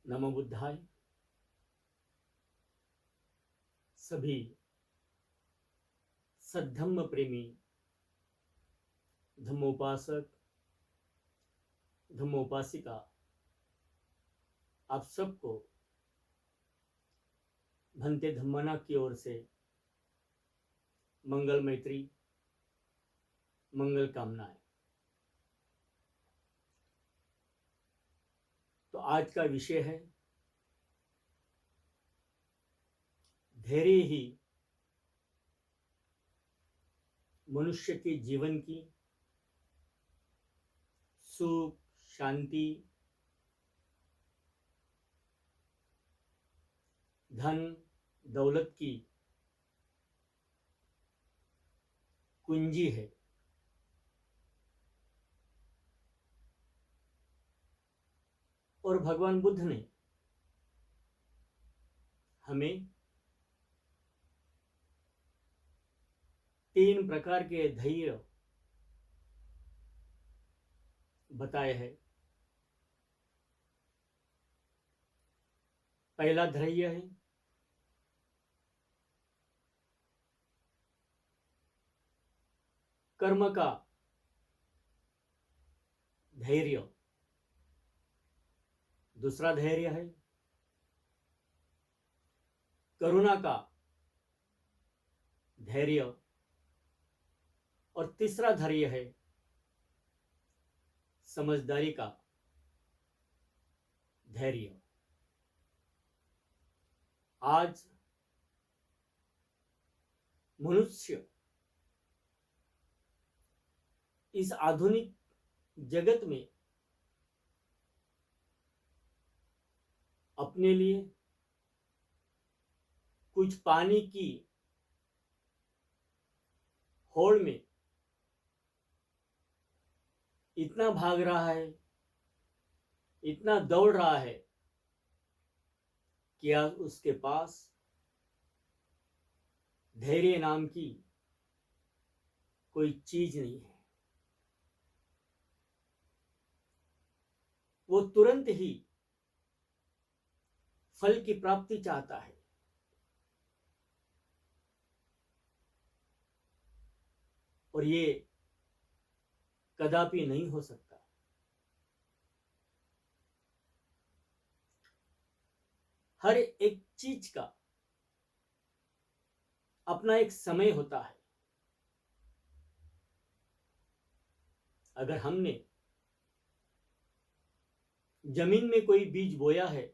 नमो बुद्धाय। सभी सद्धम्म प्रेमी धम्मोपासक धम्मोपासिका आप सबको भंते धम्मना की ओर से मंगल मैत्री मंगल कामनाएं। तो आज का विषय है धैर्य ही मनुष्य के जीवन की सुख शांति धन दौलत की कुंजी है। और भगवान बुद्ध ने हमें 3 प्रकार के धैर्य बताए हैं। पहला धैर्य है कर्म का धैर्य, दूसरा धैर्य है करुणा का धैर्य और तीसरा धैर्य है समझदारी का धैर्य। आज मनुष्य इस आधुनिक जगत में अपने लिए कुछ पानी की होड़ में इतना भाग रहा है, इतना दौड़ रहा है कि आज उसके पास धैर्य नाम की कोई चीज नहीं है। वो तुरंत ही फल की प्राप्ति चाहता है। और ये कदापि नहीं हो सकता। हर एक चीज का अपना एक समय होता है। अगर हमने जमीन में कोई बीज बोया है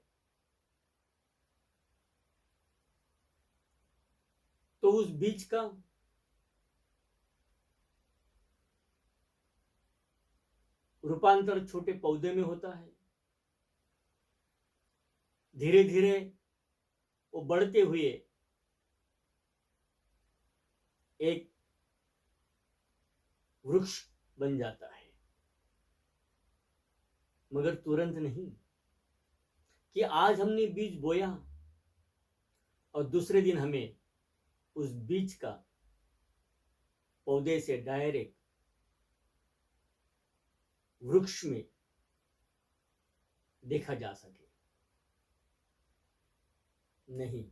तो उस बीज का रूपांतर छोटे पौधे में होता है। धीरे धीरे वो बढ़ते हुए एक वृक्ष बन जाता है, मगर तुरंत नहीं कि आज हमने बीज बोया और दूसरे दिन हमें उस बीज का पौधे से डायरेक्ट वृक्ष में देखा जा सके। नहीं।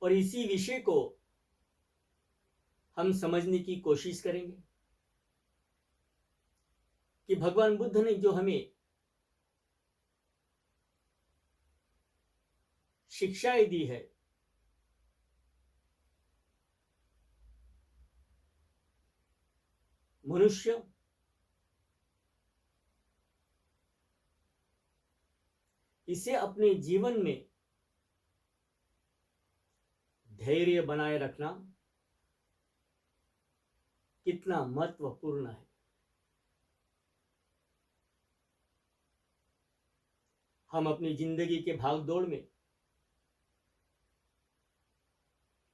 और इसी विषय को हम समझने की कोशिश करेंगे कि भगवान बुद्ध ने जो हमें शिक्षाएं दी है, मनुष्य इसे अपने जीवन में धैर्य बनाए रखना कितना महत्वपूर्ण है। हम अपनी जिंदगी के भागदौड़ में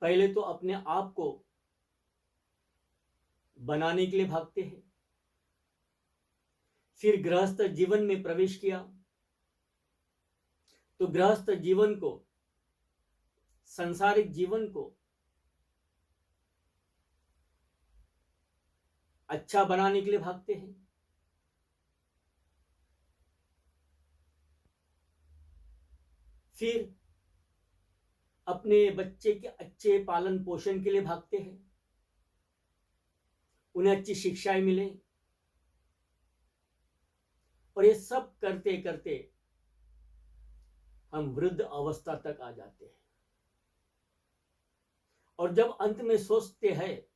पहले तो अपने आप को बनाने के लिए भागते हैं, फिर गृहस्थ जीवन में प्रवेश किया तो गृहस्थ जीवन को, सांसारिक जीवन को अच्छा बनाने के लिए भागते हैं। फिर अपने बच्चे के अच्छे पालन पोषण के लिए भागते हैं, उन्हें अच्छी शिक्षाएं मिले, और ये सब करते करते हम वृद्ध अवस्था तक आ जाते हैं। और जब अंत में सोचते हैं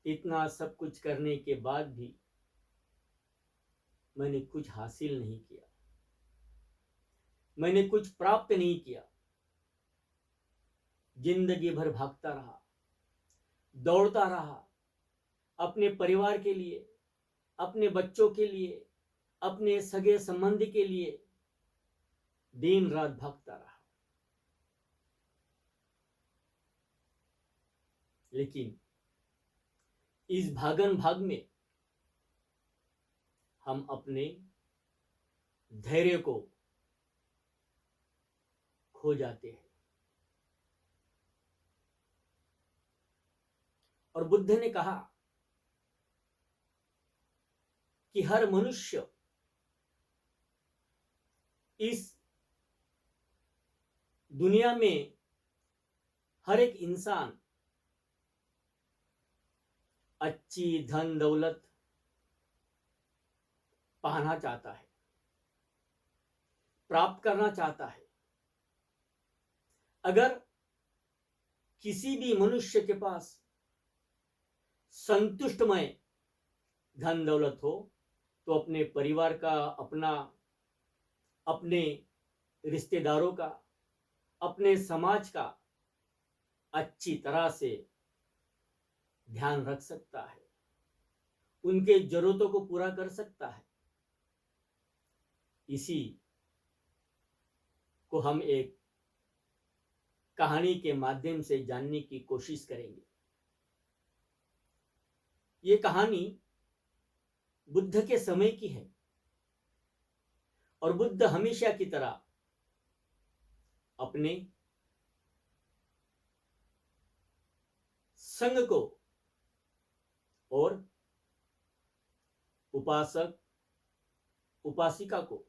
इतना सब कुछ करने के बाद भी मैंने कुछ हासिल नहीं किया, मैंने कुछ प्राप्त नहीं किया, जिंदगी भर भागता रहा, दौड़ता रहा, अपने परिवार के लिए, अपने बच्चों के लिए, अपने सगे संबंधी के लिए दिन रात भागता रहा, लेकिन इस भागन भाग में हम अपने धैर्य को खो जाते हैं। और बुद्ध ने कहा कि हर मनुष्य इस दुनिया में, हर एक इंसान अच्छी धन दौलत पाना चाहता है, प्राप्त करना चाहता है। अगर किसी भी मनुष्य के पास संतुष्टमय धन दौलत हो तो अपने परिवार का, अपने रिश्तेदारों का, अपने समाज का अच्छी तरह से ध्यान रख सकता है, उनके जरूरतों को पूरा कर सकता है। इसी को हम एक कहानी के माध्यम से जानने की कोशिश करेंगे। ये कहानी बुद्ध के समय की है, और बुद्ध हमेशा की तरह अपने संघ को और उपासक उपासिका को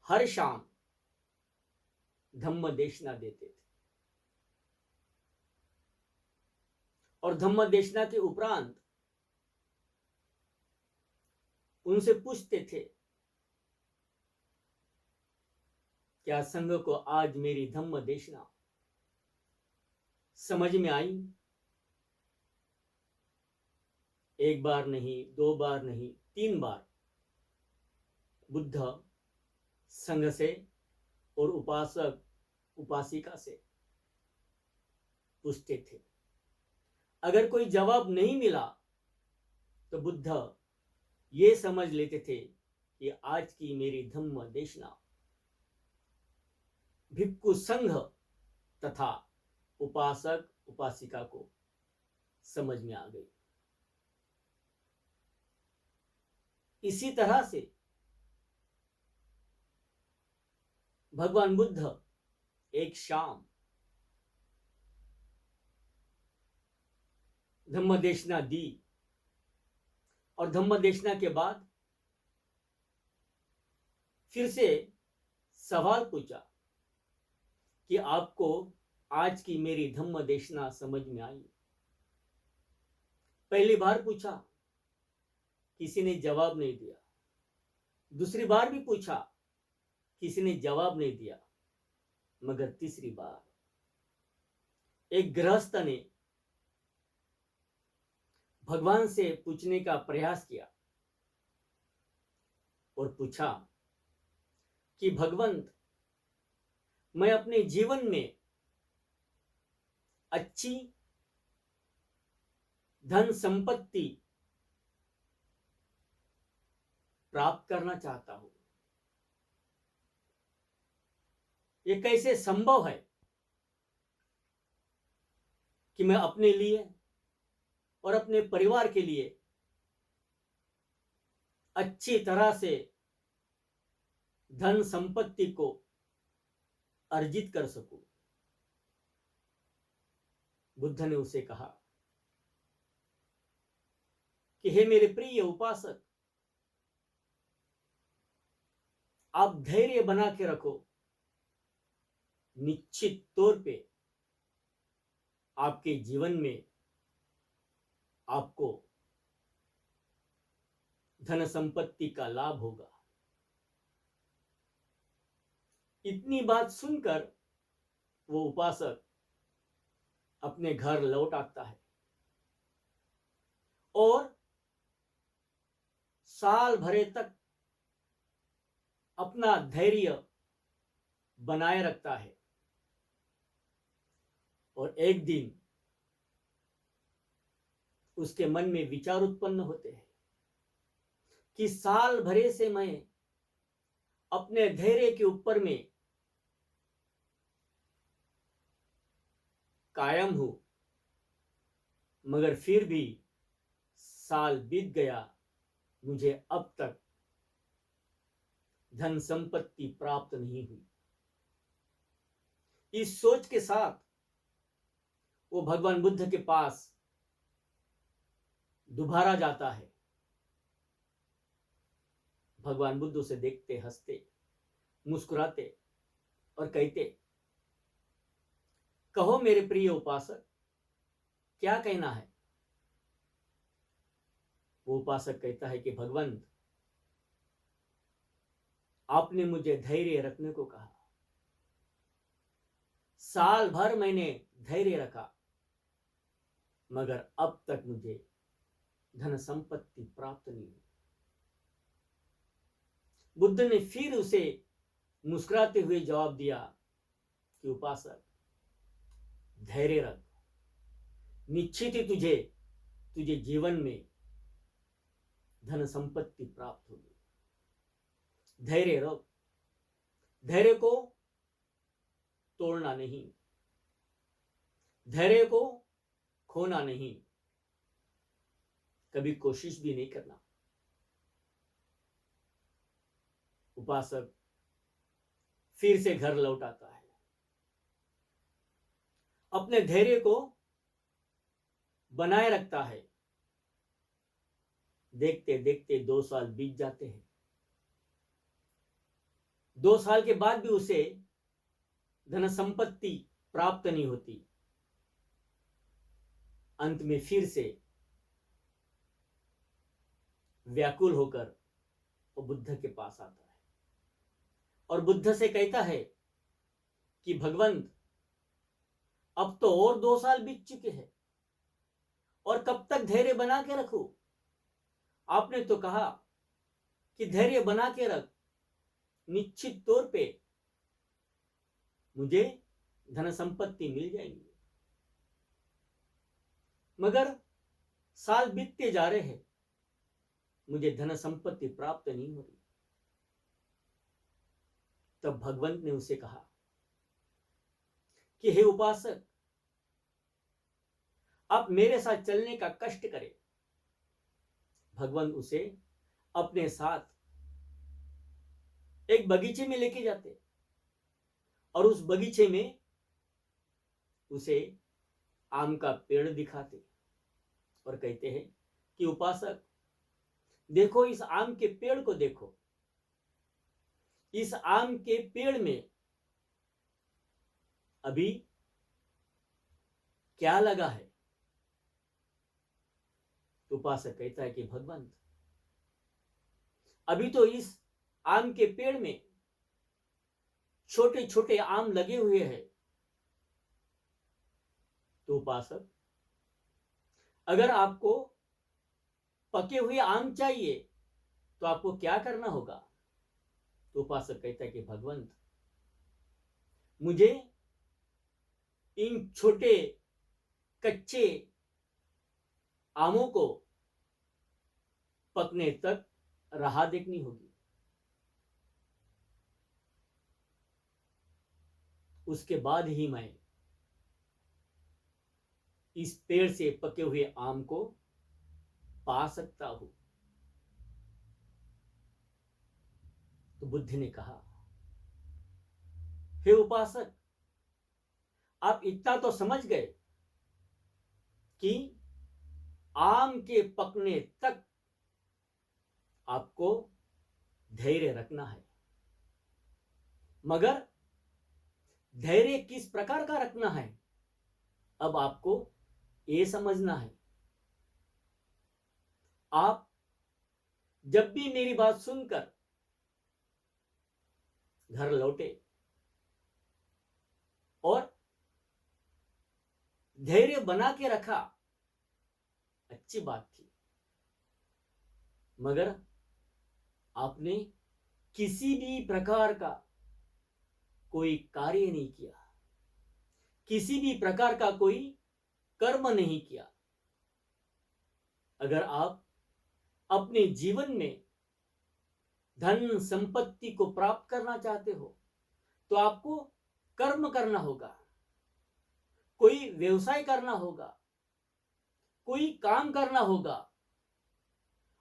हर शाम धम्म देशना देते थे, और धम्म देशना के उपरांत उनसे पूछते थे, क्या संघ को आज मेरी धम्म देशना समझ में आई? एक बार नहीं, दो बार नहीं, 3 बार बुद्ध संघ से और उपासक उपासिका से पूछते थे। अगर कोई जवाब नहीं मिला तो बुद्ध ये समझ लेते थे कि आज की मेरी धम्म देशना भिक्खु संघ तथा उपासक उपासिका को समझ में आ गई। इसी तरह से भगवान बुद्ध एक शाम धम्म देशना दी, और धम्म देशना के बाद फिर से सवाल पूछा कि आपको आज की मेरी धम्म देशना समझ में आई? पहली बार पूछा, किसी ने जवाब नहीं दिया। दूसरी बार भी पूछा, किसी ने जवाब नहीं दिया। मगर तीसरी बार एक गृहस्थ ने भगवान से पूछने का प्रयास किया और पूछा कि भगवंत, मैं अपने जीवन में अच्छी धन संपत्ति प्राप्त करना चाहता हूं, ये कैसे संभव है कि मैं अपने लिए और अपने परिवार के लिए अच्छी तरह से धन संपत्ति को अर्जित कर सकूं? बुद्ध ने उसे कहा कि हे मेरे प्रिय उपासक, आप धैर्य बना के रखो, निश्चित तौर पे आपके जीवन में आपको धन संपत्ति का लाभ होगा। इतनी बात सुनकर वो उपासक अपने घर लौट आता है और साल भरे तक अपना धैर्य बनाए रखता है। और एक दिन उसके मन में विचार उत्पन्न होते हैं कि साल भरे से मैं अपने धैर्य के ऊपर में कायम हूं, मगर फिर भी साल बीत गया, मुझे अब तक धन संपत्ति प्राप्त नहीं हुई। इस सोच के साथ वो भगवान बुद्ध के पास दोबारा जाता है। भगवान बुद्ध उसे देखते, हंसते, मुस्कुराते और कहते, कहो मेरे प्रिय उपासक, क्या कहना है? वो उपासक कहता है कि भगवंत, आपने मुझे धैर्य रखने को कहा, साल भर मैंने धैर्य रखा, मगर अब तक मुझे धन संपत्ति प्राप्त नहीं हुई। बुद्ध ने फिर उसे मुस्कुराते हुए जवाब दिया कि उपासक, धैर्य रख, निश्चित ही तुझे जीवन में धन संपत्ति प्राप्त होगी। धैर्य रख, धैर्य को तोड़ना नहीं, धैर्य को खोना नहीं, कभी कोशिश भी नहीं करना। उपासक फिर से घर लौट आता है, अपने धैर्य को बनाए रखता है। देखते देखते 2 साल बीत जाते हैं। 2 साल के बाद भी उसे धन संपत्ति प्राप्त नहीं होती। अंत में फिर से व्याकुल होकर वो बुद्ध के पास आता है और बुद्ध से कहता है कि भगवंत, अब तो और 2 साल बीत चुके हैं और कब तक धैर्य बना के रखूं? आपने तो कहा कि धैर्य बना के रख, निश्चित तौर पे मुझे धन संपत्ति मिल जाएंगी। मगर साल बीतते जा रहे हैं, मुझे धन संपत्ति प्राप्त नहीं हो रही। तब भगवंत ने उसे कहा कि हे उपासक, आप मेरे साथ चलने का कष्ट करें। भगवंत उसे अपने साथ एक बगीचे में लेके जाते और उस बगीचे में उसे आम का पेड़ दिखाते और कहते हैं कि उपासक, देखो इस आम के पेड़ को देखो, इस आम के पेड़ में अभी क्या लगा है? उपासक कहता है कि भगवंत, अभी तो इस आम के पेड़ में छोटे छोटे आम लगे हुए हैं। तो उपासक, अगर आपको पके हुए आम चाहिए तो आपको क्या करना होगा? तो उपासक कहता है कि भगवंत, मुझे इन छोटे कच्चे आमों को पकने तक राह देखनी होगी। उसके बाद ही मैं इस पेड़ से पके हुए आम को पा सकता हूं। तो बुद्ध ने कहा, हे उपासक, आप इतना तो समझ गए कि आम के पकने तक आपको धैर्य रखना है। मगर धैर्य किस प्रकार का रखना है, अब आपको ये समझना है। आप जब भी मेरी बात सुनकर घर लौटे और धैर्य बना के रखा, अच्छी बात थी, मगर आपने किसी भी प्रकार का कोई कार्य नहीं किया, किसी भी प्रकार का कोई कर्म नहीं किया। अगर आप अपने जीवन में धन संपत्ति को प्राप्त करना चाहते हो तो आपको कर्म करना होगा, कोई व्यवसाय करना होगा, कोई काम करना होगा,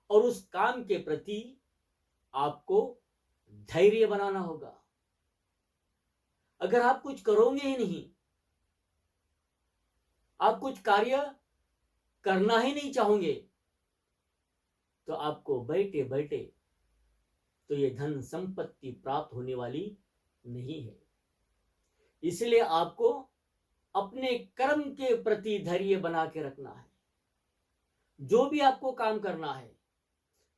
और उस काम के प्रति आपको धैर्य बनाना होगा। अगर आप कुछ करोगे ही नहीं, आप कुछ कार्य करना ही नहीं चाहोगे, तो आपको बैठे बैठे तो ये धन संपत्ति प्राप्त होने वाली नहीं है। इसलिए आपको अपने कर्म के प्रति धैर्य बना के रखना है। जो भी आपको काम करना है,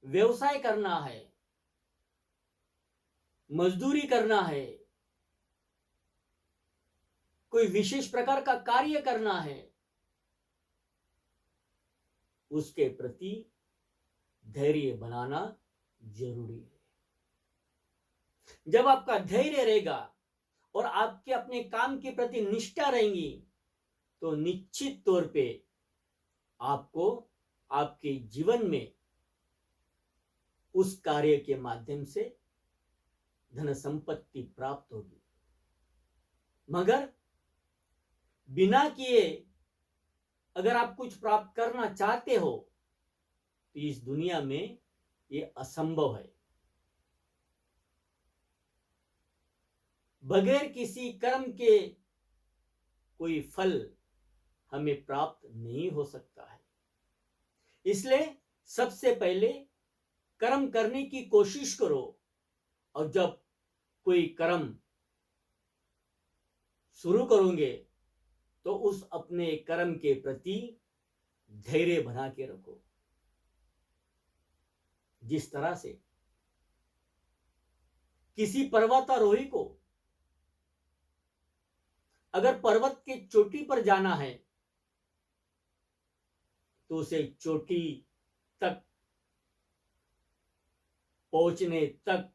व्यवसाय करना है, मजदूरी करना है, कोई विशेष प्रकार का कार्य करना है, उसके प्रति धैर्य बनाना जरूरी है। जब आपका धैर्य रहेगा और आपके अपने काम के प्रति निष्ठा रहेंगी, तो निश्चित तौर पे आपको आपके जीवन में उस कार्य के माध्यम से धन संपत्ति प्राप्त होगी। मगर बिना किए अगर आप कुछ प्राप्त करना चाहते हो तो इस दुनिया में ये असंभव है। बगैर किसी कर्म के कोई फल हमें प्राप्त नहीं हो सकता है। इसलिए सबसे पहले कर्म करने की कोशिश करो, और जब कोई कर्म शुरू करोगे तो उस अपने कर्म के प्रति धैर्य बना के रखो। जिस तरह से किसी पर्वतारोही को अगर पर्वत के चोटी पर जाना है तो उसे चोटी तक पहुंचने तक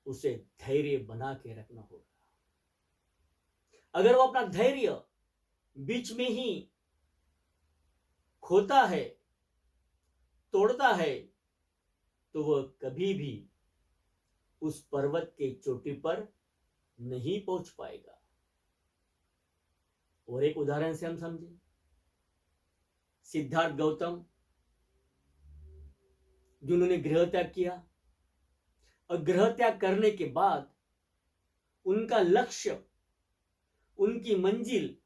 उसे धैर्य बना के रखना होगा। अगर वो अपना धैर्य बीच में ही खोता है, तोड़ता है, तो वह कभी भी उस पर्वत के चोटी पर नहीं पहुंच पाएगा। और एक उदाहरण से हम समझें, सिद्धार्थ गौतम जिन्होंने गृह त्याग किया, और गृह त्याग करने के बाद उनका लक्ष्य, उनकी मंजिल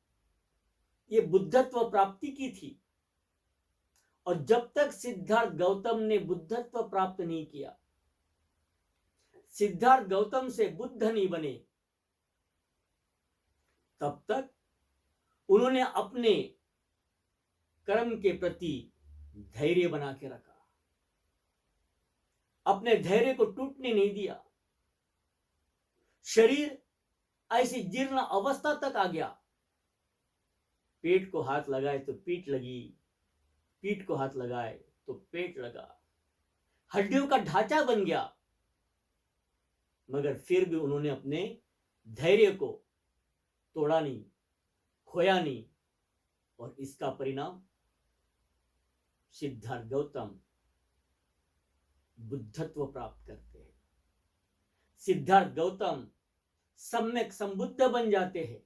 ये बुद्धत्व प्राप्ति की थी। और जब तक सिद्धार्थ गौतम ने बुद्धत्व प्राप्त नहीं किया, सिद्धार्थ गौतम से बुद्ध नहीं बने, तब तक उन्होंने अपने कर्म के प्रति धैर्य बना के रखा, अपने धैर्य को टूटने नहीं दिया। शरीर ऐसी जीर्ण अवस्था तक आ गया, पेट को हाथ लगाए तो पीठ लगी, पीठ को हाथ लगाए तो पेट लगा, हड्डियों का ढांचा बन गया, मगर फिर भी उन्होंने अपने धैर्य को तोड़ा नहीं, खोया नहीं, और इसका परिणाम सिद्धार्थ गौतम बुद्धत्व प्राप्त करते हैं। सिद्धार्थ गौतम सम्यक संबुद्ध बन जाते हैं।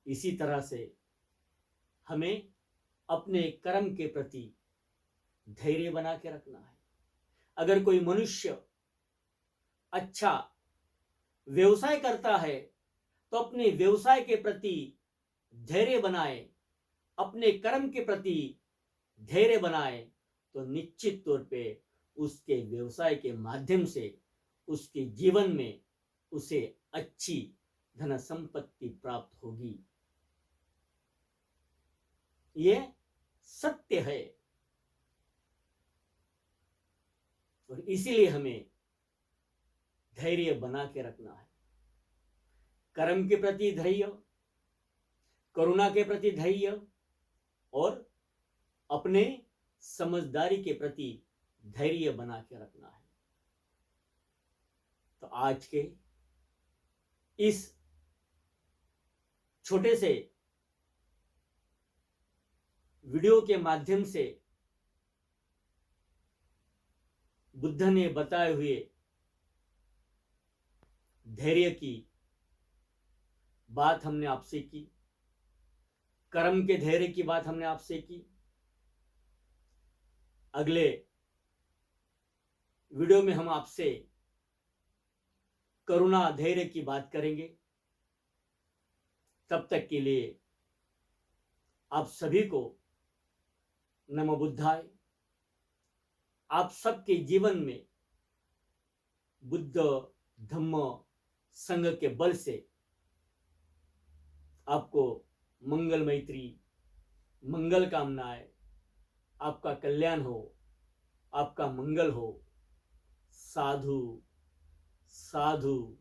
इसी तरह से हमें अपने कर्म के प्रति धैर्य बना के रखना है। अगर कोई मनुष्य अच्छा व्यवसाय करता है तो अपने व्यवसाय के प्रति धैर्य बनाए, अपने कर्म के प्रति धैर्य बनाए, तो निश्चित तौर पे उसके व्यवसाय के माध्यम से उसके जीवन में उसे अच्छी धन संपत्ति प्राप्त होगी। ये सत्य है और इसीलिए हमें धैर्य बना के रखना है। कर्म के प्रति धैर्य, करुणा के प्रति धैर्य और अपने समझदारी के प्रति धैर्य बना के रखना है। तो आज के इस छोटे से वीडियो के माध्यम से बुद्ध ने बताए हुए धैर्य की बात हमने आपसे की, कर्म के धैर्य की बात हमने आपसे की। अगले वीडियो में हम आपसे करुणा धैर्य की बात करेंगे। तब तक के लिए आप सभी को नमो बुद्धाय। आप सबके जीवन में बुद्ध धम्म संघ के बल से आपको मंगल मैत्री, मंगल कामनाएं, आपका कल्याण हो, आपका मंगल हो। साधु साधु।